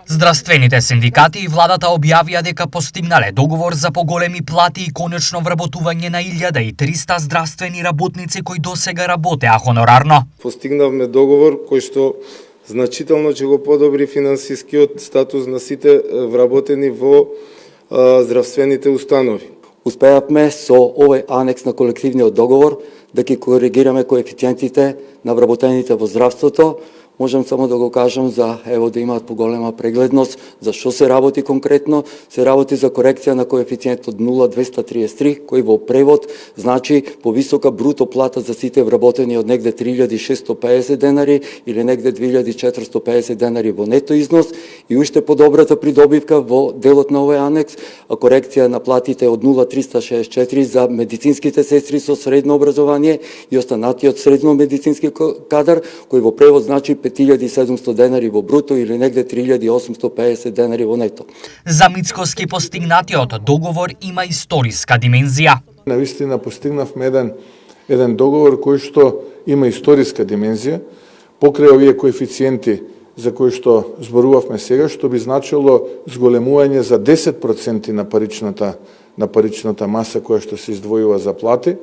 Здравствените синдикати и владата објавија дека постигнале договор за поголеми плати и конечно вработување на 1300 здравствени работници кои досега работеа хонорарно. Постигнавме договор кој што значително ќе го подобри финансискиот статус на сите вработени во здравствените установи. Успеавме со овој анекс на колективниот договор да ги коригираме коефициентите на вработените во здравството. Можам само да го кажам за да имаат поголема прегледност за што се работи конкретно. Се работи за корекција на коефициентот 0,233 кој во превод значи повисока бруто плата за сите вработени од негде 3650 денари или негде 2450 денари во нето износ и уште подобрата придобивка во делот на овој анекс, корекција на платите од 0,364 за медицинските сестри со средно образование и останатиот средно медицински кадар кој во превод значи 5700 денари во бруто или негде 3850 денари во нето. За Мицкоски постигнатиот договор има историска димензија. Навистина постигнавме еден договор кој што има историска димензија, покрај овие коефициенти за кои што зборувавме сега, што би значило зголемување за 10% на паричната маса која што се издвојува за плати.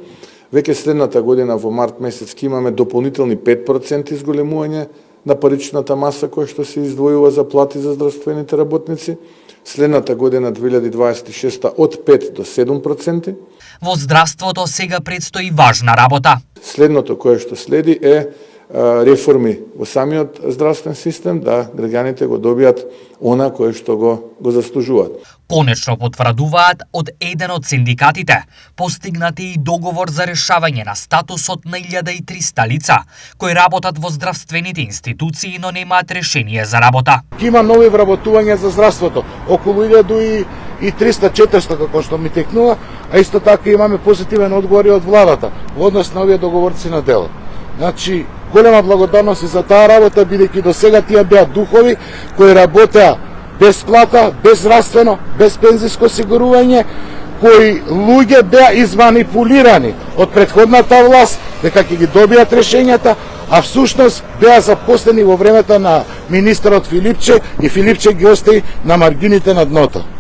Веќе следната година во март месец ќе имаме дополнителни 5% изголемување на паричната маса која што се издвојува за плати за здравствените работници. Следната година 2026 од 5 до 7%. Во здравството сега предстои важна работа. Следното кое што следи е реформи во самиот здравствен систем, да граѓаните го добијат она кое што го заслужуваат. Конечно потврдуваат од еден од синдикатите постигнати и договор за решавање на статусот на 1300 лица кои работат во здравствените институции, но немаат решение за работа. Има нови вработувања за здравството, околу 1300-400 како што ми текнува, а исто така имаме позитивен одговор од владата во однос на овие договорци на дело. Значи, голема благодарност и за таа работа, бидејќи до сега тие беа духови кои работеа без плата, без здравствено, без пензиско осигурување, кои луѓе беа изманипулирани од претходната власт дека ќе ги добијат решењата, а всушност беа запослени во времето на министерот Филипче и Филипче ги остави на маргините на дното.